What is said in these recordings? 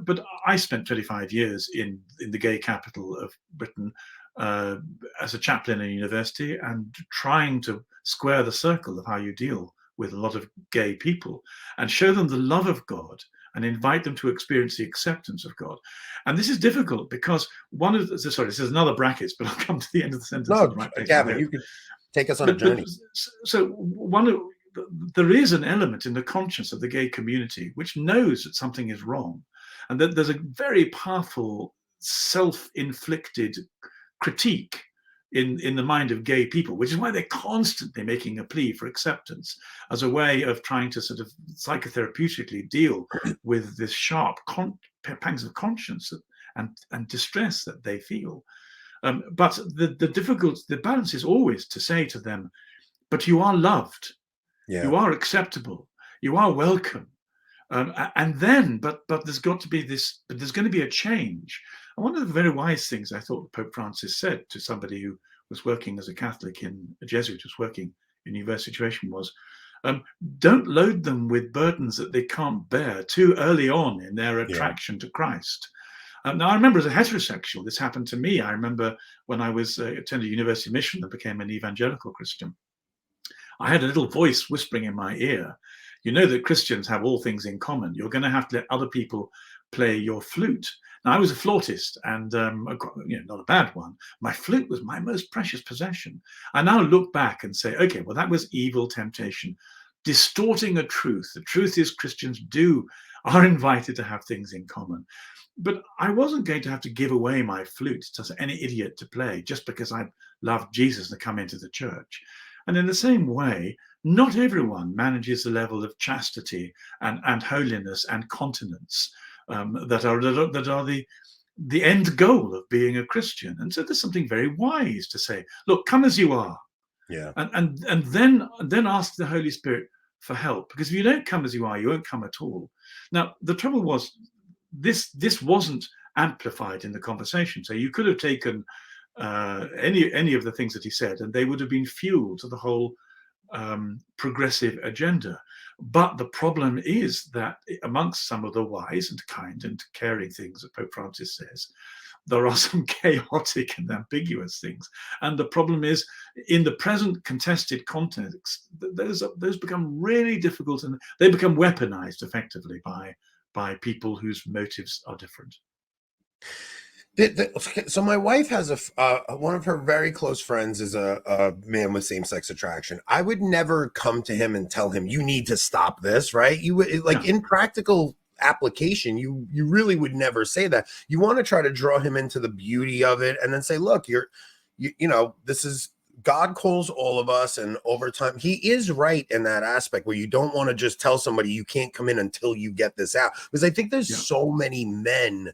but I spent 25 years in the gay capital of Britain as a chaplain in a university, and trying to square the circle of how you deal with a lot of gay people and show them the love of God and invite them to experience the acceptance of God. And this is difficult because one of the, sorry, this is another brackets, but I'll come to the end of the sentence. No, Gavin, you could take us on a journey. So there is an element in the conscience of the gay community which knows that something is wrong, and that there's a very powerful self-inflicted critique in the mind of gay people, which is why they're constantly making a plea for acceptance as a way of trying to sort of psychotherapeutically deal with this sharp pangs of conscience and distress that they feel. But the balance is always to say to them, but you are loved, you are acceptable, you are welcome. And then, but there's got to be this, but there's going to be a change. And one of the very wise things I thought Pope Francis said to somebody who was working as a Catholic in a Jesuit, who was working in a university situation, was, don't load them with burdens that they can't bear too early on in their attraction to Christ. Now, I remember as a heterosexual, this happened to me. I remember when I was attended university mission and became an evangelical Christian, I had a little voice whispering in my ear, you know that Christians have all things in common. You're going to have to let other people play your flute. Now, I was a flautist, and not a bad one. My flute was my most precious possession. I now look back and say, okay, well, that was evil temptation, distorting a truth. The truth is Christians are invited to have things in common. But I wasn't going to have to give away my flute to any idiot to play just because I loved Jesus and come into the church. And in the same way, not everyone manages the level of chastity and holiness and continence that are the end goal of being a Christian. And so there's something very wise to say, look, come as you are. Yeah. And then ask the Holy Spirit for help. Because if you don't come as you are, you won't come at all. Now, the trouble was, this wasn't amplified in the conversation. So you could have taken any of the things that he said, and they would have been fuel to the whole progressive agenda. But the problem is that amongst some of the wise and kind and caring things that Pope Francis says, there are some chaotic and ambiguous things. And the problem is, in the present contested context, those become really difficult, and they become weaponized effectively by people whose motives are different. So my wife has one of her very close friends is a man with same-sex attraction. I would never come to him and tell him, you need to stop this, right? You would, in practical application, you really would never say that. You want to try to draw him into the beauty of it, and then say, look, this is, God calls all of us, and over time, he is right in that aspect where you don't want to just tell somebody you can't come in until you get this out. Because I think there's so many men,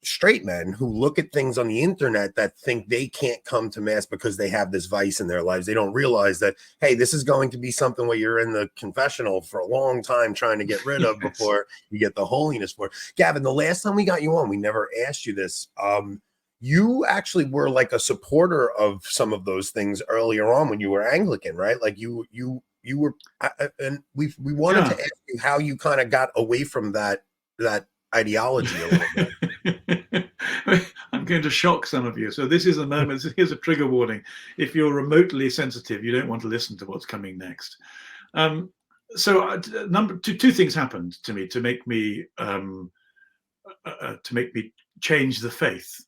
straight men, who look at things on the internet that think they can't come to mass because they have this vice in their lives. They don't realize that, hey, this is going to be something where you're in the confessional for a long time trying to get rid of before you get the holiness for it. Gavin, the last time we got you on, we never asked you this. You actually were like a supporter of some of those things earlier on when you were Anglican, right? Like you were, and we wanted to ask you how you kind of got away from that ideology a little bit. I'm going to shock some of you. So this is a moment. Here's a trigger warning. If you're remotely sensitive, you don't want to listen to what's coming next. So two things happened to me to make me change the faith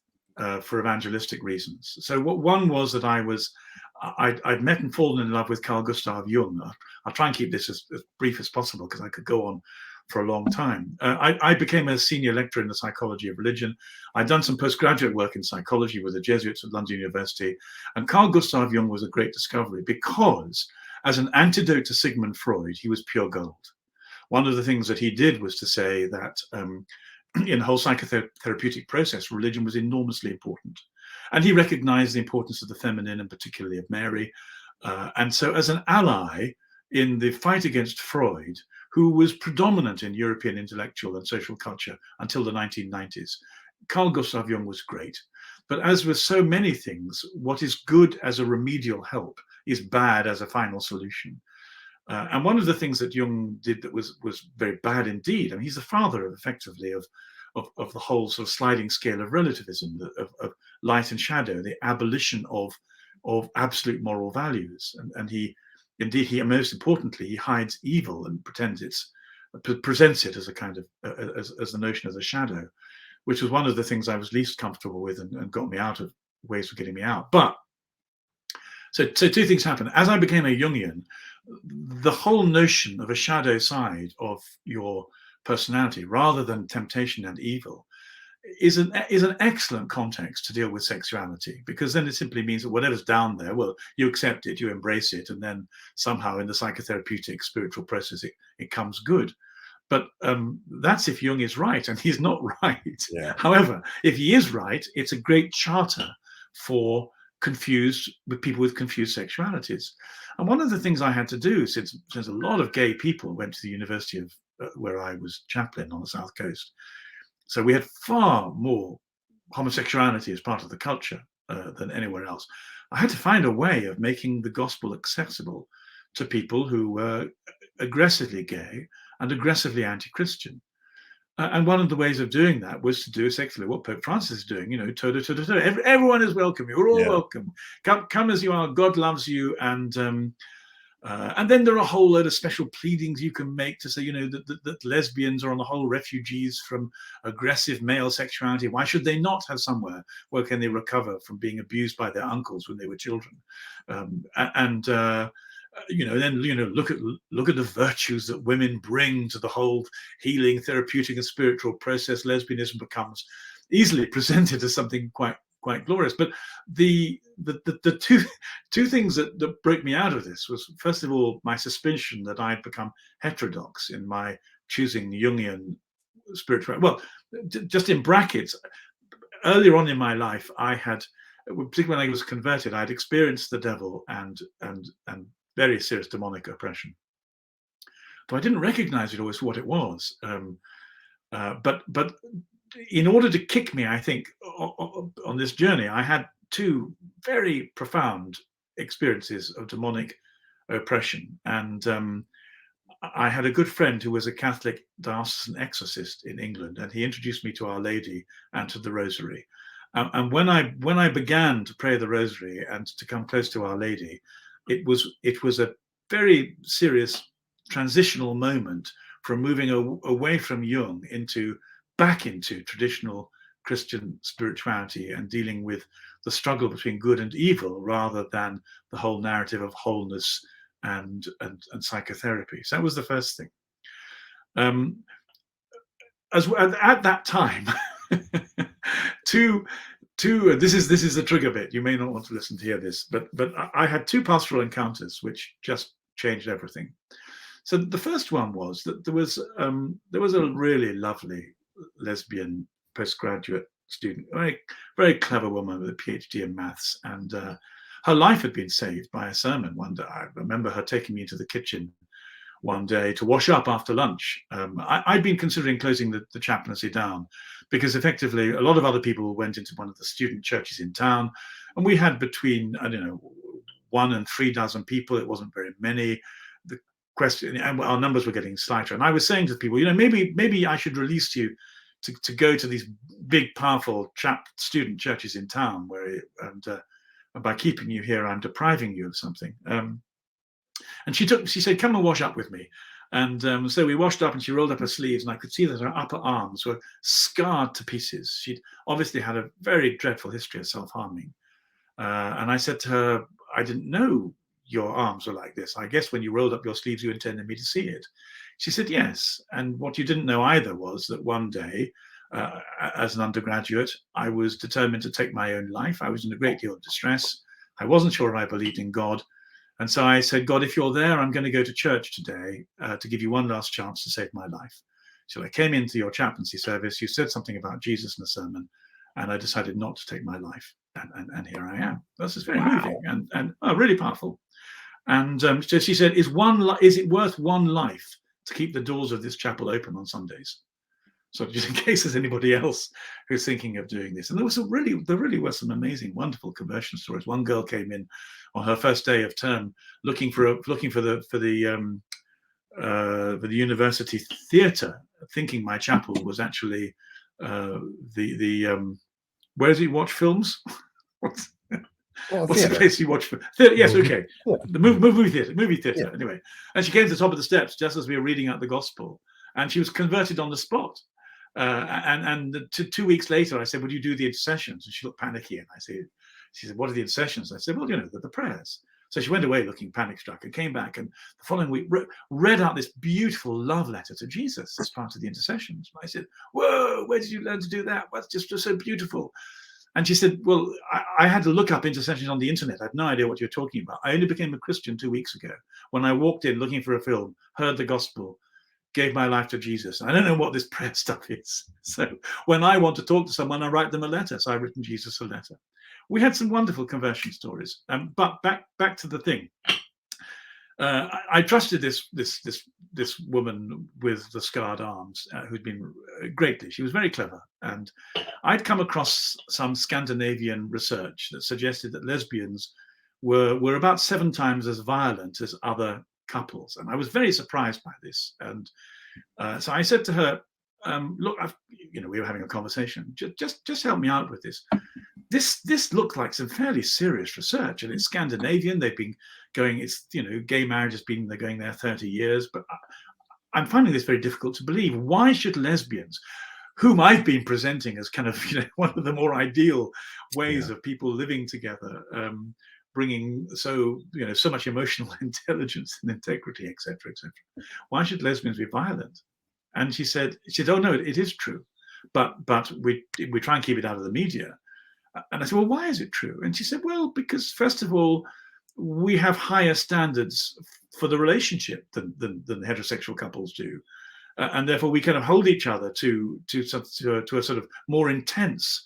for evangelistic reasons. So one was that I'd met and fallen in love with Carl Gustav Jung. I'll try and keep this as brief as possible because I could go on for a long time. I became a senior lecturer in the psychology of religion. I'd done some postgraduate work in psychology with the Jesuits at London University. And Carl Gustav Jung was a great discovery because, as an antidote to Sigmund Freud, he was pure gold. One of the things that he did was to say that in the whole psychotherapeutic process, religion was enormously important. And he recognized the importance of the feminine, and particularly of Mary. And so as an ally in the fight against Freud, who was predominant in European intellectual and social culture until the 1990s, Carl Gustav Jung was great. But as with so many things, what is good as a remedial help is bad as a final solution. And one of the things that Jung did that was very bad indeed, and he's the father, effectively, of the whole sort of sliding scale of relativism, of light and shadow, the abolition of absolute moral values. And he, indeed, he, most importantly, he hides evil and presents it as a kind of, as the notion of the shadow, which was one of the things I was least comfortable with, and got me out of ways of getting me out. But so two things happened. As I became a Jungian, the whole notion of a shadow side of your personality, rather than temptation and evil, is an excellent context to deal with sexuality, because then it simply means that whatever's down there, well, you accept it, you embrace it, and then somehow in the psychotherapeutic spiritual process it comes good. But that's if Jung is right, and he's not right. Yeah. However, if he is right, it's a great charter for people with confused sexualities. And one of the things I had to do, since a lot of gay people went to the University of where I was chaplain on the South Coast, so we had far more homosexuality as part of the culture than anywhere else. I had to find a way of making the gospel accessible to people who were aggressively gay and aggressively anti-Christian. And one of the ways of doing that was to do effectively what Pope Francis is doing, toto, toto, toto. Everyone is welcome. You're all welcome. Come as you are. God loves you. And then there are a whole load of special pleadings you can make to say, that lesbians are on the whole refugees from aggressive male sexuality. Why should they not have somewhere where can they recover from being abused by their uncles when they were children? Look at the virtues that women bring to the whole healing, therapeutic, and spiritual process. Lesbianism becomes easily presented as something quite glorious. But the two things that broke me out of this was, first of all, my suspicion that I'd become heterodox in my choosing Jungian spirituality. Well, just in brackets, earlier on in my life, I had, particularly when I was converted, I'd experienced the devil and very serious demonic oppression. But I didn't recognize it always for what it was. But in order to kick me, I think, on this journey, I had two very profound experiences of demonic oppression. And I had a good friend who was a Catholic diocesan exorcist in England, and he introduced me to Our Lady and to the Rosary. And when I began to pray the Rosary and to come close to Our Lady, it was a very serious transitional moment from moving away from Jung back into traditional Christian spirituality and dealing with the struggle between good and evil, rather than the whole narrative of wholeness and psychotherapy. So that was the first thing. At that time, this is the trigger bit. You may not want to listen to hear this, but I had two pastoral encounters which just changed everything. So the first one was that there was a really lovely lesbian postgraduate student, very, very clever woman with a PhD in maths, and her life had been saved by a sermon one day. I remember her taking me into the kitchen one day to wash up after lunch. I'd been considering closing the chaplaincy down, because effectively a lot of other people went into one of the student churches in town, and we had between 1 and 3 dozen people. It wasn't very many. The question, and our numbers were getting slighter. And I was saying to people, maybe I should release you to go to these big, powerful student churches in town, and by keeping you here, I'm depriving you of something. And she said, come and wash up with me. And so we washed up, and she rolled up her sleeves, and I could see that her upper arms were scarred to pieces. She'd obviously had a very dreadful history of self-harming. And I said to her, I didn't know your arms were like this. I guess when you rolled up your sleeves, you intended me to see it. She said, yes. And what you didn't know either was that one day, as an undergraduate, I was determined to take my own life. I was in a great deal of distress. I wasn't sure if I believed in God. And so I said, God, if you're there, I'm going to go to church today to give you one last chance to save my life. So I came into your chaplaincy service. You said something about Jesus in the sermon, and I decided not to take my life. And here I am. This is very moving and really powerful. And so she said, is it worth one life to keep the doors of this chapel open on Sundays? So just in case there's anybody else who's thinking of doing this. And there really were some amazing, wonderful conversion stories. One girl came in on her first day of term looking for the university theatre, thinking my chapel was actually where does he watch films? Well, What's theater. the place you watch? Yes, Movie. okay. Yeah. The movie theater. Yeah. Anyway, and she came to the top of the steps just as we were reading out the gospel, and she was converted on the spot. And 2 weeks later, I said, "Would you do the intercessions?" And she looked panicky, and she said, "What are the intercessions?" I said, "Well, the prayers." So she went away looking panic struck and came back, and the following week read out this beautiful love letter to Jesus as part of the intercessions. I said, "Whoa, where did you learn to do that? That's just so beautiful." And she said, "Well, I had to look up intercessions on the internet. I had no idea what you're talking about. I only became a Christian 2 weeks ago when I walked in looking for a film, heard the gospel, gave my life to Jesus. I don't know what this prayer stuff is. So when I want to talk to someone, I write them a letter. So I've written Jesus a letter." We had some wonderful conversion stories. But back to the thing. I trusted this woman with the scarred arms, who'd been greatly. She was very clever, and I'd come across some Scandinavian research that suggested that lesbians were about 7 times as violent as other couples, and I was very surprised by this. And so I said to her, "Look, we were having a conversation. Just help me out with this. This looked like some fairly serious research, and it's Scandinavian. They've been going. It's gay marriage has been they're going there 30 years, but I'm finding this very difficult to believe. Why should lesbians, whom I've been presenting as kind of one of the more ideal ways of people living together, bringing so much emotional intelligence and integrity, etc., etc. Why should lesbians be violent?" And she said, "Oh no, it is true, but we try and keep it out of the media." And I said, "Well, why is it true?" And she said, "Well, because first of all, we have higher standards for the relationship than heterosexual couples do, and therefore we kind of hold each other to a sort of more intense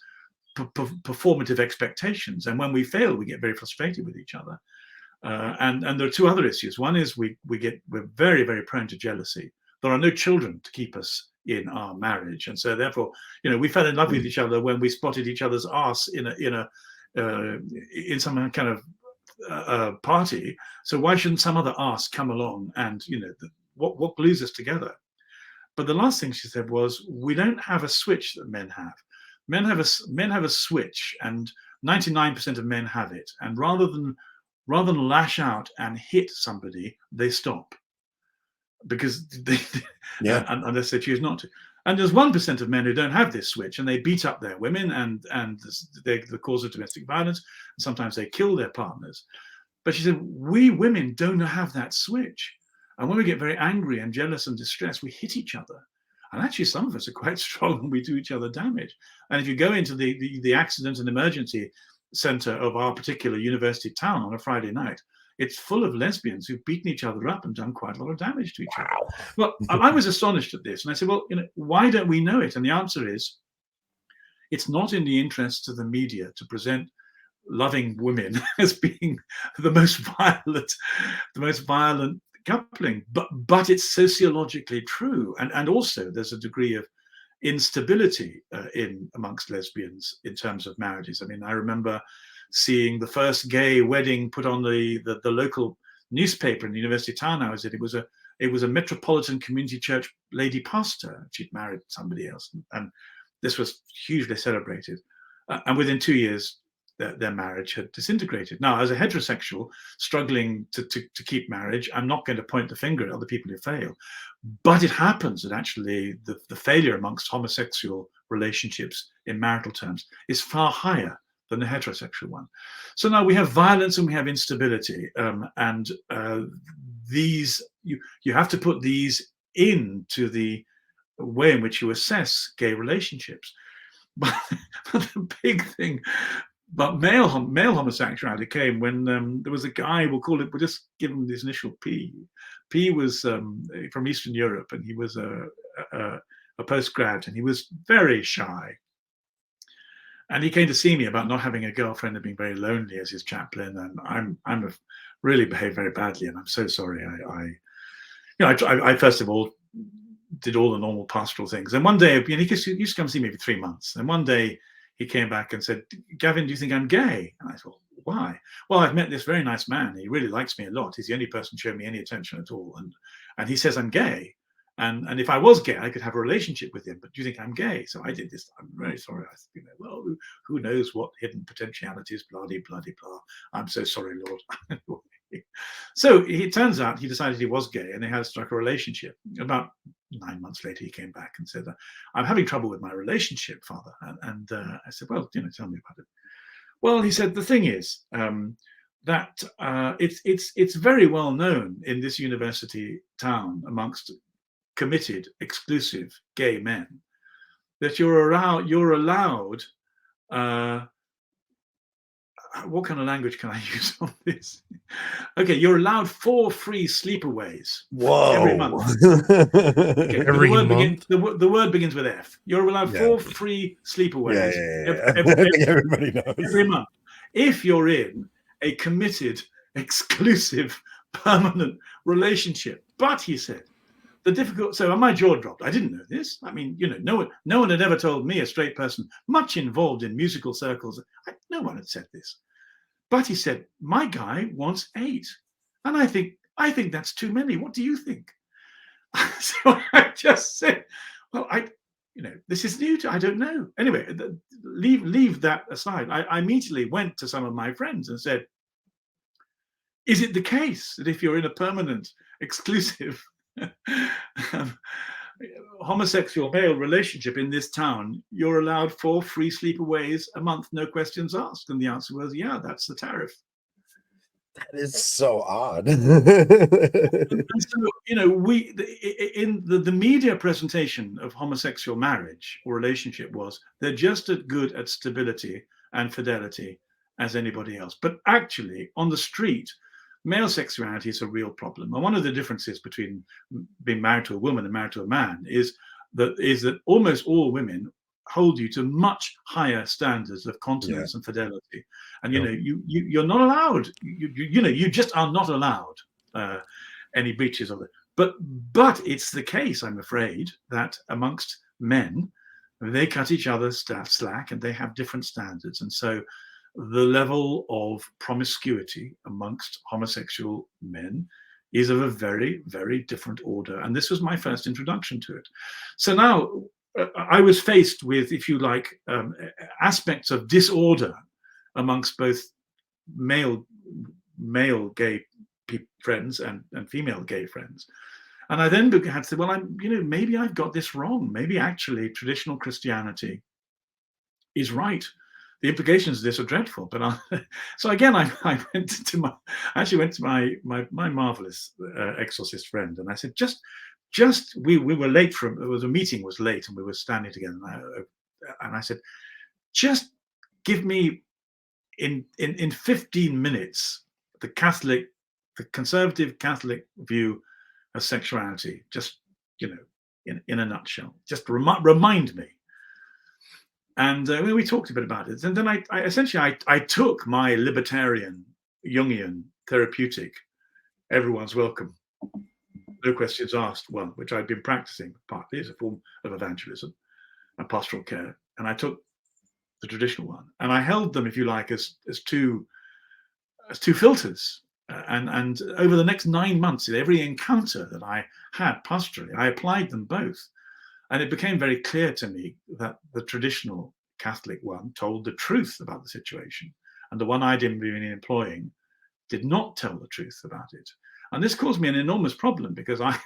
performative expectations. And when we fail, we get very frustrated with each other. And there are 2 other issues. One is we're very, very prone to jealousy. There are no children to keep us in our marriage, and so therefore, we fell in love with each other when we spotted each other's arse in some kind of party. So why shouldn't some other arse come along and what glues us together?" But the last thing she said was, "We don't have a switch that men have. Men have a switch, and 99% of men have it. And rather than lash out and hit somebody, they stop, because unless they choose not to. And there's 1% of men who don't have this switch, and they beat up their women, and they're the cause of domestic violence. And sometimes they kill their partners." But she said, "We women don't have that switch. And when we get very angry and jealous and distressed, we hit each other. And actually, some of us are quite strong and we do each other damage. And if you go into the accident and emergency center of our particular university town on a Friday night, it's full of lesbians who've beaten each other up and done quite a lot of damage to each other." Well, I was astonished at this. And I said, "Well, why don't we know it?" And the answer is, it's not in the interests of the media to present loving women as being the most violent coupling, but it's sociologically true. And also there's a degree of instability amongst lesbians in terms of marriages. I mean, I remember seeing the first gay wedding put on the local newspaper in the university town I was in. It was a Metropolitan Community Church lady pastor. She'd married somebody else, and this was hugely celebrated. And within 2 years, their marriage had disintegrated. Now, as a heterosexual struggling to keep marriage, I'm not going to point the finger at other people who fail. But it happens that actually the failure amongst homosexual relationships in marital terms is far higher than the heterosexual one. So now we have violence and we have instability, and these you have to put these into the way in which you assess gay relationships. But the big thing, but male homosexuality came when there was a guy, we'll just give him this initial P. P was from Eastern Europe, and he was a postgrad, and he was very shy. And he came to see me about not having a girlfriend and being very lonely as his chaplain. And I'm really behaved very badly, and I'm so sorry. I first of all did all the normal pastoral things. And one day, he used to come see me for 3 months. And one day he came back and said, "Gavin, do you think I'm gay?" And I thought, "Why?" "Well, I've met this very nice man. He really likes me a lot. He's the only person showing me any attention at all. And he says I'm gay." And if I was gay, I could have a relationship with him. But do you think I'm gay? So I did this. I'm very sorry. I said, well, who knows what hidden potentialities, blah, blah, blah, blah. I'm so sorry, Lord. So it turns out he decided he was gay, and they had struck a relationship. About 9 months later, he came back and said, I'm having trouble with my relationship, Father. And I said, well, tell me about it. Well, he said, the thing is that it's very well known in this university town amongst committed, exclusive gay men that you're allowed what kind of language can I use on this? Okay, you're allowed 4 free sleepaways every month. Okay, every month. The word begins with F. You're allowed 4 free sleepaways Everybody knows. every month. If you're in a committed, exclusive, permanent relationship. But he said, so my jaw dropped. I didn't know this. I mean, no one had ever told me, a straight person, much involved in musical circles. No one had said this. But he said, my guy wants 8. And I think that's too many. What do you think? So I just said, well, this is new I don't know. Anyway, leave that aside. I immediately went to some of my friends and said, is it the case that if you're in a permanent, exclusive homosexual male relationship in this town, you're allowed 4 free sleepaways a month, no questions asked? And the answer was, yeah, that's the tariff. That is so odd. And so, we in the media presentation of homosexual marriage or relationship was, they're just as good at stability and fidelity as anybody else. But actually, on the street, male sexuality is a real problem. And one of the differences between being married to a woman and married to a man is that almost all women hold you to much higher standards of continence and fidelity. And you're not allowed. You just are not allowed any breaches of it. But it's the case, I'm afraid, that amongst men, they cut each other slack, and they have different standards. And so the level of promiscuity amongst homosexual men is of a very, very different order. And this was my first introduction to it. So now I was faced with, if you like, aspects of disorder amongst both male gay friends and female gay friends. And I then began to say, well, maybe I've got this wrong. Maybe actually traditional Christianity is right. The implications of this are dreadful. But so again, I went to my marvelous exorcist friend, and I said, we were late the meeting was late, and we were standing together, and I said, just give me in 15 minutes the conservative Catholic view of sexuality, just in a nutshell. Just remind me. And we talked a bit about it. And then I essentially took my libertarian, Jungian, therapeutic, everyone's welcome, no questions asked one, which I'd been practicing partly as a form of evangelism and pastoral care. And I took the traditional one, and I held them, if you like, as two filters. And over the next 9 months, in every encounter that I had pastorally, I applied them both. And it became very clear to me that the traditional Catholic one told the truth about the situation, and the one I'd been employing did not tell the truth about it. And this caused me an enormous problem, because I'd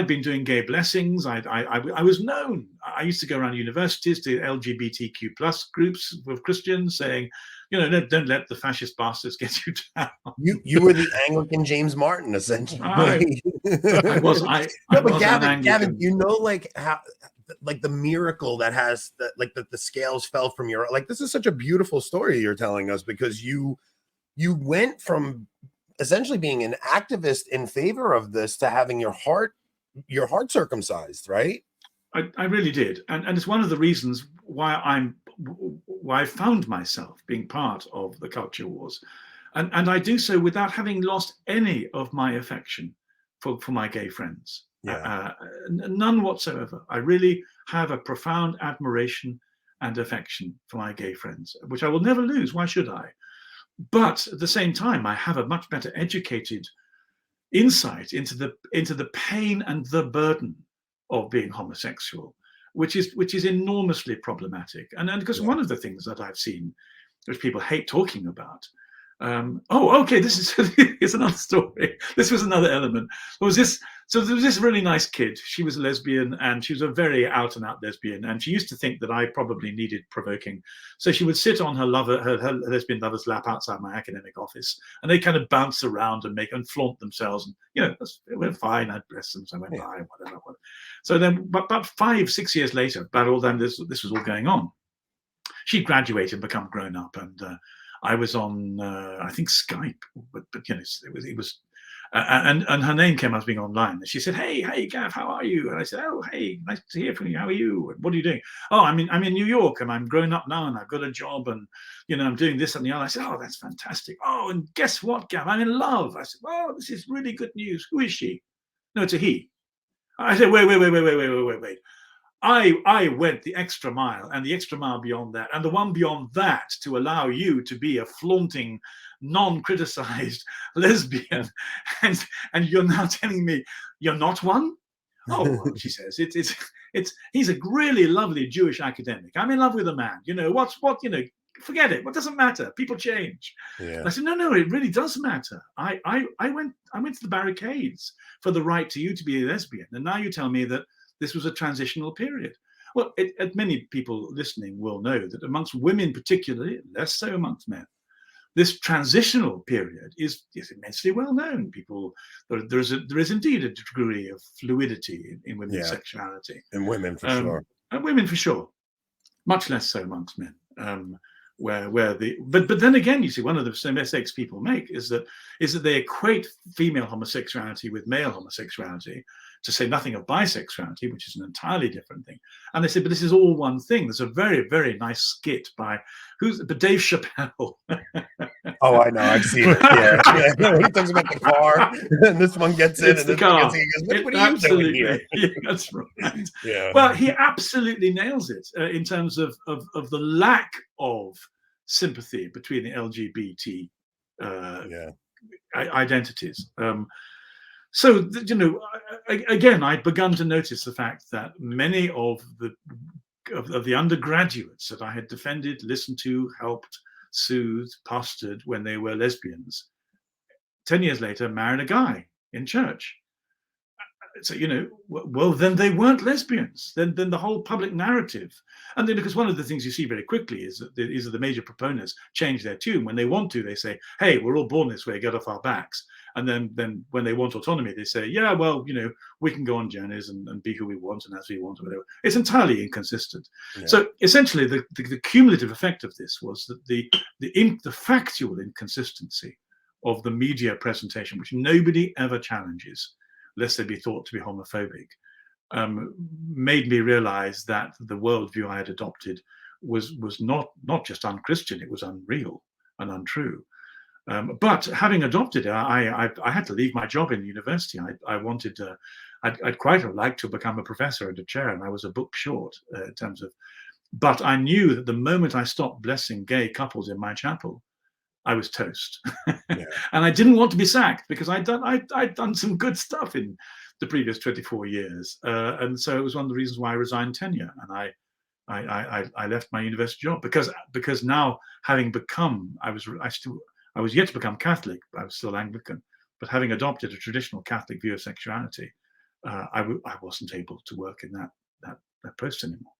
been doing gay blessings. I was known. I used to go around universities to LGBTQ plus groups with Christians saying, don't let the fascist bastards get you down. You were the Anglican James Martin, essentially. Gavin, how, like the miracle that has the scales fell from your, this is such a beautiful story you're telling us, because you went from essentially being an activist in favor of this to having your heart circumcised, right? I really did, and it's one of the reasons why I found myself being part of the culture wars, and I do so without having lost any of my affection for my gay friends. None whatsoever. I really have a profound admiration and affection for my gay friends, which I will never lose. Why should I? But at the same time, I have a much better educated insight into the pain and the burden of being homosexual, which is enormously problematic. And because one of the things that I've seen, which people hate talking about, okay, this is here's another story. This was another element. There was this really nice kid. She was a lesbian, and she was a very out and out lesbian. And she used to think that I probably needed provoking, so she would sit on her lesbian lover's lap outside my academic office, and they kind of bounce around and flaunt themselves. And it went fine. I'd bless them, so I went by, whatever. So then, but 5-6 years later, about all time this was all going on, she graduated and become grown up, and I was on, I think, Skype, but it was, and her name came as being online. And she said, "Hey, Gav, how are you?" And I said, "Oh, hey, nice to hear from you. How are you? What are you doing?" "Oh, I'm in New York, and I'm grown up now, and I've got a job, and I'm doing this and the other." I said, "Oh, that's fantastic. Oh, and guess what, Gav? I'm in love." I said, "Oh, this is really good news. Who is she?" "No, it's a he." I said, "Wait. I went the extra mile, and the extra mile beyond that, and the one beyond that, to allow you to be a flaunting, non-criticized lesbian, and you're now telling me you're not one?" "Oh, well," she says, he's a really lovely Jewish academic. I'm in love with a man. Forget it. What doesn't matter? People change." Yeah. I said, no, it really does matter. I went to the barricades for the right to you to be a lesbian, and now you tell me that this was a transitional period. Well, many people listening will know that amongst women particularly, less so amongst men, this transitional period is immensely well known. There is indeed a degree of fluidity in women's sexuality. And women for sure. And women for sure. Much less so amongst men. But then again, you see, one of the mistakes people make is that they equate female homosexuality with male homosexuality, to say nothing of bisexuality, which is an entirely different thing. And they say, but this is all one thing. There's a very, very nice skit by Dave Chappelle. Oh, I know. I've seen it. Yeah. He talks about the car, and this one gets in, it's and the car. He goes, "What are you doing here?" Yeah, that's right. Yeah. Well, he absolutely nails it in terms of the lack of sympathy between the LGBT identities. So, again, I'd begun to notice the fact that many of the undergraduates that I had defended, listened to, helped, soothed, pastored when they were lesbians, 10 years later married a guy in church. So, well, then they weren't lesbians. Then the whole public narrative. And then, because one of the things you see very quickly is that the major proponents change their tune. When they want to, they say, "Hey, we're all born this way, get off our backs." And then when they want autonomy, they say, "Yeah, well, we can go on journeys and be who we want and as we want," or whatever. It's entirely inconsistent. Yeah. So essentially, the cumulative effect of this was that the factual inconsistency of the media presentation, which nobody ever challenges, lest they be thought to be homophobic, made me realize that the worldview I had adopted was not just unchristian, it was unreal and untrue. But having adopted it, I had to leave my job in university. I'd quite have liked to become a professor and a chair, and I was a book short in terms of. But I knew that the moment I stopped blessing gay couples in my chapel, I was toast. Yeah. And I didn't want to be sacked because I'd done some good stuff in the previous 24 years. And so it was one of the reasons why I resigned tenure. And I left my university job because now, having become, I was yet to become Catholic, I was still Anglican, but having adopted a traditional Catholic view of sexuality, I wasn't able to work in that post anymore.